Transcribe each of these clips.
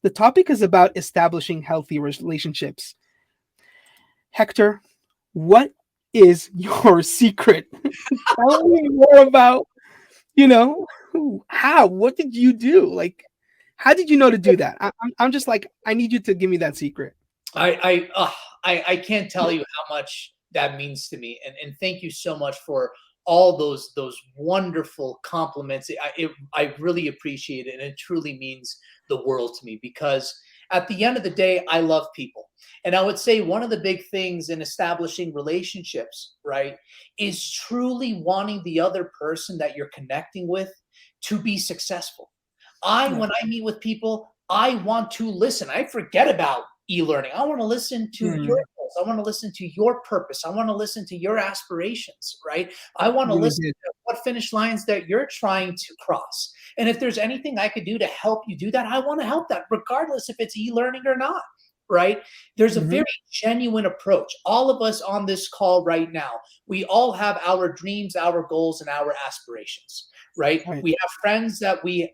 The topic is about establishing healthy relationships. Hector, what is your secret? Tell me more about, you know, how, what did you do? Like, how did you know to do that? I'm just like, I need you to give me that secret. I can't tell you how much that means to me, and thank you so much for all those wonderful compliments. I really appreciate it, and it truly means the world to me because at the end of the day, I love people, and I would say one of the big things in establishing relationships, right, is truly wanting the other person that you're connecting with to be successful. Yeah. When I meet with people, I want to listen. I forget about e-learning. I want to listen to your Mm, goals. I want to listen to your purpose. I want to listen to your aspirations, right? I want to really listen did. to what finish lines that you're trying to cross. And if there's anything I could do to help you do that, I want to help that, regardless if it's e-learning or not, right? There's a Hmm. very genuine approach. All of us on this call right now, we all have our dreams, our goals, and our aspirations, right? Right. We have friends that we've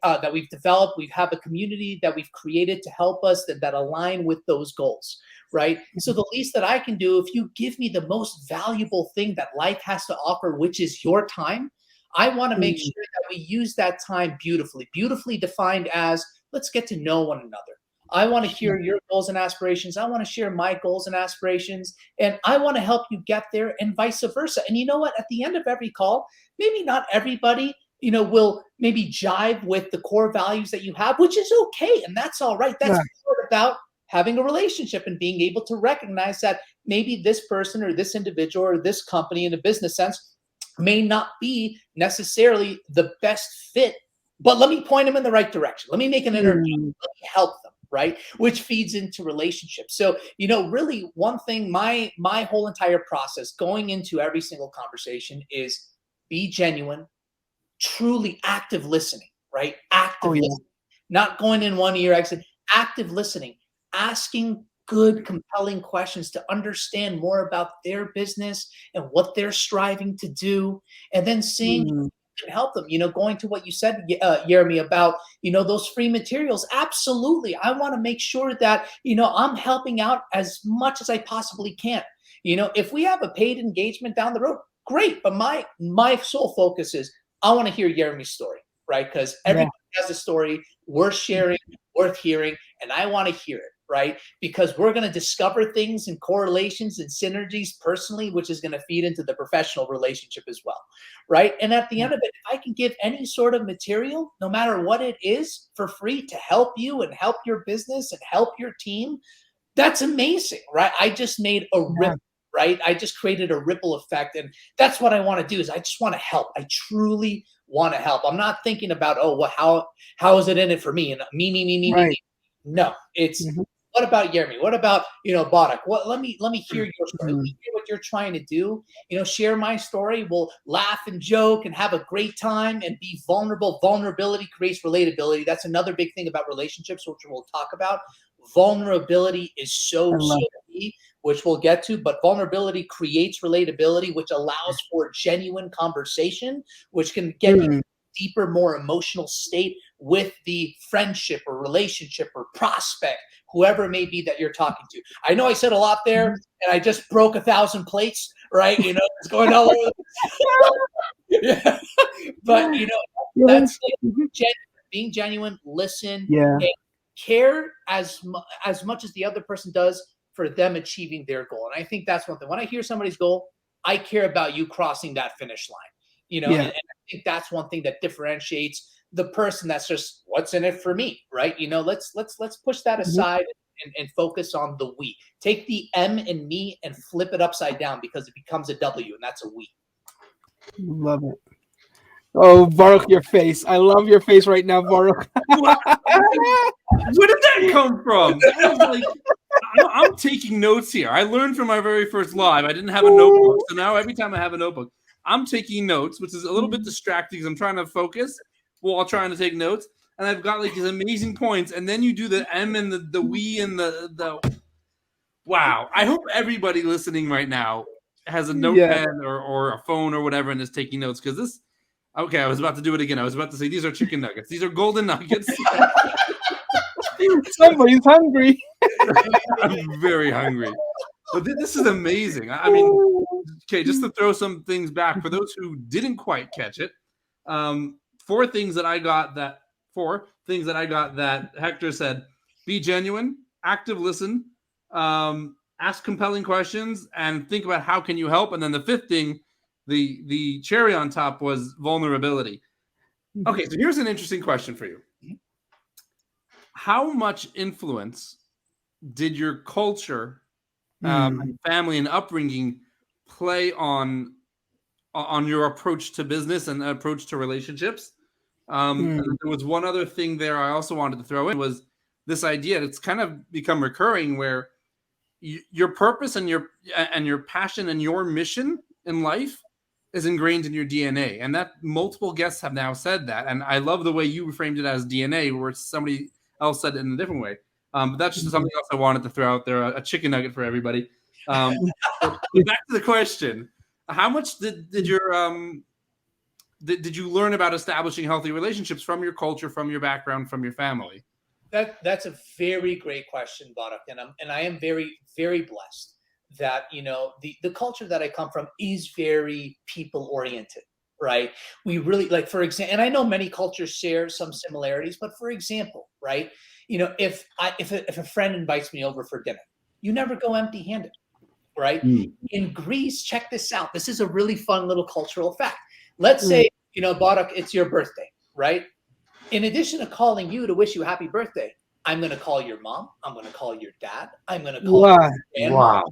developed. We have a community that we've created to help us that align with those goals, right? So the least that I can do, if you give me the most valuable thing that life has to offer, which is your time, I want to make Mm, sure that we use that time beautifully defined as let's get to know one another. I want to hear your goals and aspirations. I want to share my goals and aspirations, and I want to help you get there, and vice versa. And you know what? At the end of every call, maybe not everybody will maybe jive with the core values that you have, which is okay. And that's all right. That's yeah. part about having a relationship and being able to recognize that maybe this person or this individual or this company in a business sense may not be necessarily the best fit, but let me point them in the right direction. Let me make an introduction. Mm, Let me help them, right? Which feeds into relationships. So, really one thing, my whole entire process going into every single conversation is be genuine, truly active listening, right? oh Active yeah. listening, not going in one ear, exit, active listening, asking good, compelling questions to understand more about their business and what they're striving to do, and then seeing Mm, can help them. Going to what you said, Jeremy, about those free materials. Absolutely, I want to make sure that I'm helping out as much as I possibly can. If we have a paid engagement down the road, great. But my sole focus is I want to hear Jeremy's story, right? Because yeah. everybody has a story worth sharing, worth hearing, and I want to hear it, right? Because we're going to discover things and correlations and synergies personally, which is going to feed into the professional relationship as well, right? And at the Yeah. end of it, if I can give any sort of material, no matter what it is, for free to help you and help your business and help your team, that's amazing, right? I just made a Yeah. ripple, right? I just created a ripple effect. And that's what I want to do is I just want to help. I truly want to help. I'm not thinking about, oh, well, how is it in it for me? And me. Right. No, it's Hmm. what about Jeremy? What about, Boddock? What let me hear your story. Let me Mm, hear what you're trying to do. Share my story. We'll laugh and joke and have a great time and be vulnerable. Vulnerability creates relatability. That's another big thing about relationships, which we'll talk about. Vulnerability is I so love key, which we'll get to, but vulnerability creates relatability, which allows for genuine conversation, which can it. get you Mm, deeper, more emotional state with the friendship or relationship or prospect, whoever it may be that you're talking to. I know I said a lot there, mhm. and I just broke 1,000 plates, right? It's going all over. Yeah. But Yeah. that's it. Mhm. Being genuine, listen, Yeah. and care as much as the other person does for them achieving their goal. And I think that's one thing. When I hear somebody's goal, I care about you crossing that finish line. And Yeah. I think that's one thing that differentiates the person that's just what's in it for me, right? Let's push that Mhm. aside and focus on the we. Take the M in me and flip it upside down because it becomes a W, and that's a we. Love it. Oh, Baruch, your face. I love your face right now, Baruch. What? Where did that come from? That was like, I'm taking notes here. I learned from my very first live. I didn't have a notebook, so now every time I have a notebook, I'm taking notes, which is a little bit distracting because I'm trying to focus while trying to take notes. And I've got like these amazing points, and then you do the M and the we and the wow. I hope everybody listening right now has a Yeah. notepad or a phone or whatever and is taking notes because this. Okay, I was about to do it again. I was about to say these are chicken nuggets. These are golden nuggets. Somebody's hungry. I'm very hungry. But this is amazing. I mean, okay, just to throw some things back for those who didn't quite catch it. Four things that I got that Hector said: be genuine, active listen, ask compelling questions, and think about how can you help. And then the fifth thing, the cherry on top, was vulnerability. Okay, so here's an interesting question for you. How much influence did your culture, and family and upbringing play on your approach to business and approach to relationships? And there was one other thing there I also wanted to throw in, was this idea that's kind of become recurring, where your purpose and your passion and your mission in life is ingrained in your DNA. And that multiple guests have now said that. And I love the way you framed it as DNA, where somebody else said it in a different way. But that's just something else I wanted to throw out there, a chicken nugget for everybody. But back to the question: how much did you learn about establishing healthy relationships from your culture, from your background, from your family? That's a very great question, Barak, and I am very, very blessed that the culture that I come from is very people oriented, right? We really, like, for example, and I know many cultures share some similarities, but for example, right, if a friend invites me over for dinner, you never go empty handed, right? In Greece, check this out. This is a really fun little cultural fact. Let's say, Barak, it's your birthday, right? In addition to calling you to wish you a happy birthday, I'm going to call your mom. I'm going to call your dad. I'm going to call your grandma. Wow.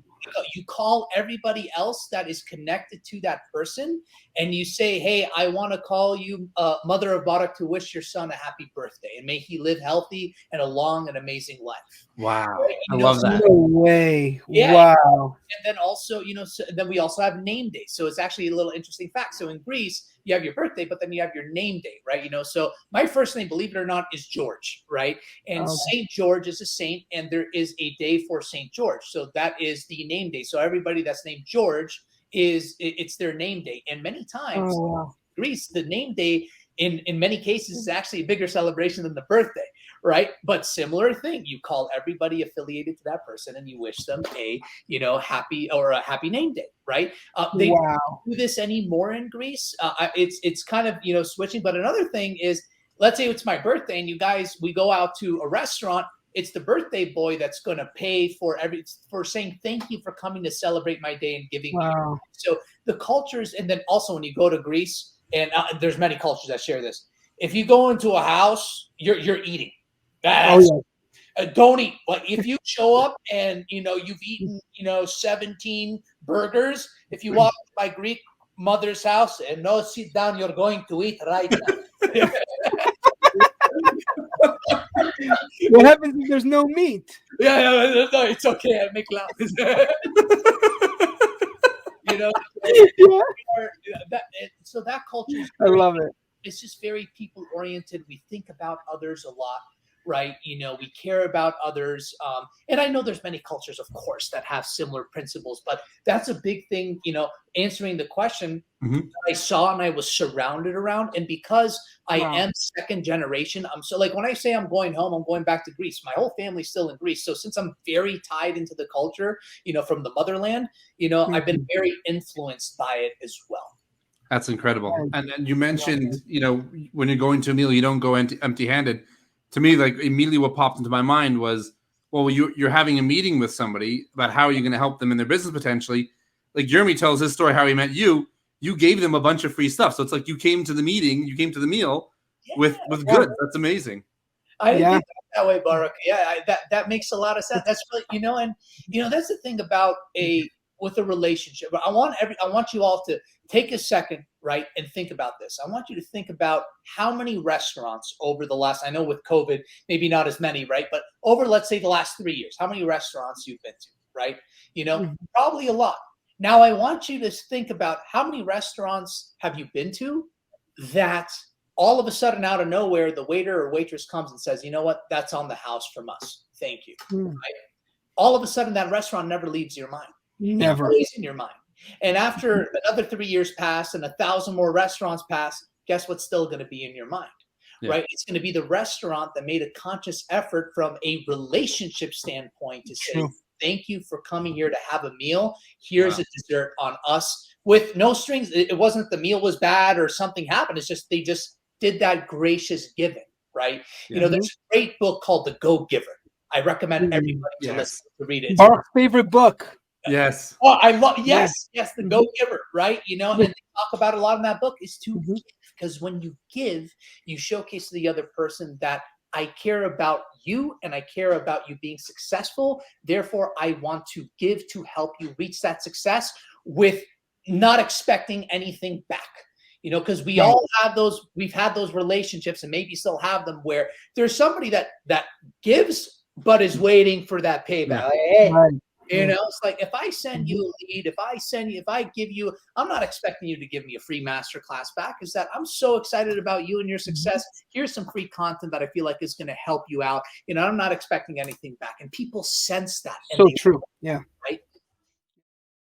You call everybody else that is connected to that person, and you say, hey, I want to call you mother of Barak to wish your son a happy birthday, and may he live healthy and a long and amazing life. Wow. Right? I love that. No way. Yeah. Wow. And then also, then we also have name days. So it's actually a little interesting fact. So in Greece, you have your birthday, but then you have your name day, right? So my first name, believe it or not, is George, right? And Saint George is a saint, and there is a day for Saint George. So that is the name day. So everybody that's named George, it's their name day. And many times in Greece, the name day in many cases is actually a bigger celebration than the birthday, right? But similar thing, you call everybody affiliated to that person and you wish them a happy name day, right? They don't do this anymore in Greece. It's kind of switching. But another thing is, let's say it's my birthday and we go out to a restaurant. It's the birthday boy that's going to pay for saying thank you for coming to celebrate my day and giving me. So the cultures, and then also when you go to Greece, and there's many cultures that share this. If you go into a house, you're eating. Don't eat. But if you show up and you've eaten 17 burgers, if you walk to my Greek mother's house and no, sit down, you're going to eat right now. What happens if there's no meat? No, it's okay. I make loud. So that culture is I love it. It's just very people oriented. We think about others a lot, right? We care about others. And I know there's many cultures, of course, that have similar principles, but that's a big thing, answering the question I saw and I was surrounded around. And because I am second generation, so like when I say I'm going home, I'm going back to Greece. My whole family's still in Greece. So since I'm very tied into the culture, from the motherland, I've been very influenced by it as well. That's incredible. And you mentioned, when you're going to a meal, you don't go empty-handed. To me, like, immediately what popped into my mind was, well, you're having a meeting with somebody about how are you going to help them in their business potentially. Like Jeremy tells his story, how he met you gave them a bunch of free stuff. So it's like you came to the meeting, you came to the meal with goods. That's amazing. I didn't think that way, Barak. Yeah, that makes a lot of sense. That's really, and that's the thing about with a relationship. I want you all to take a second, right, and think about this. I want you to think about how many restaurants over the last, I know with COVID, maybe not as many, right, but over, let's say, the last 3 years, how many restaurants you've been to, right? Probably a lot. Now, I want you to think about how many restaurants have you been to that all of a sudden, out of nowhere, the waiter or waitress comes and says, you know what, that's on the house from us. Thank you. Right? All of a sudden, that restaurant never leaves your mind. Never. It's always in your mind. And after another 3 years pass and 1,000 more restaurants pass, guess what's still going to be in your mind, Yeah. right? It's going to be the restaurant that made a conscious effort from a relationship standpoint to say, True. thank you for coming here to have a meal. Here's Wow. a dessert on us with no strings. It wasn't the meal was bad or something happened. It's just they just did that gracious giving, right? Yeah. You know, there's a great book called The Go-Giver. I recommend everybody to Yes. listen to read it. It's Mark's favorite book. Yes. Oh, I love Yeah. yes, the Go-Giver, right? You know, and they talk about a lot in that book is to Mhm. give, because when you give, you showcase to the other person that I care about you and I care about you being successful. Therefore, I want to give to help you reach that success with not expecting anything back. You know, because we Right. all have those, we've had those relationships and maybe still have them where there's somebody that gives but is waiting for that payback. Yeah. Like, hey, Right. you know, it's like if I send you a lead, if I give you, I'm not expecting you to give me a free masterclass back. Is that I'm so excited about you and your success. Here's some free content that I feel like is going to help you out. You know, I'm not expecting anything back, and people sense that. And So they, true. Yeah.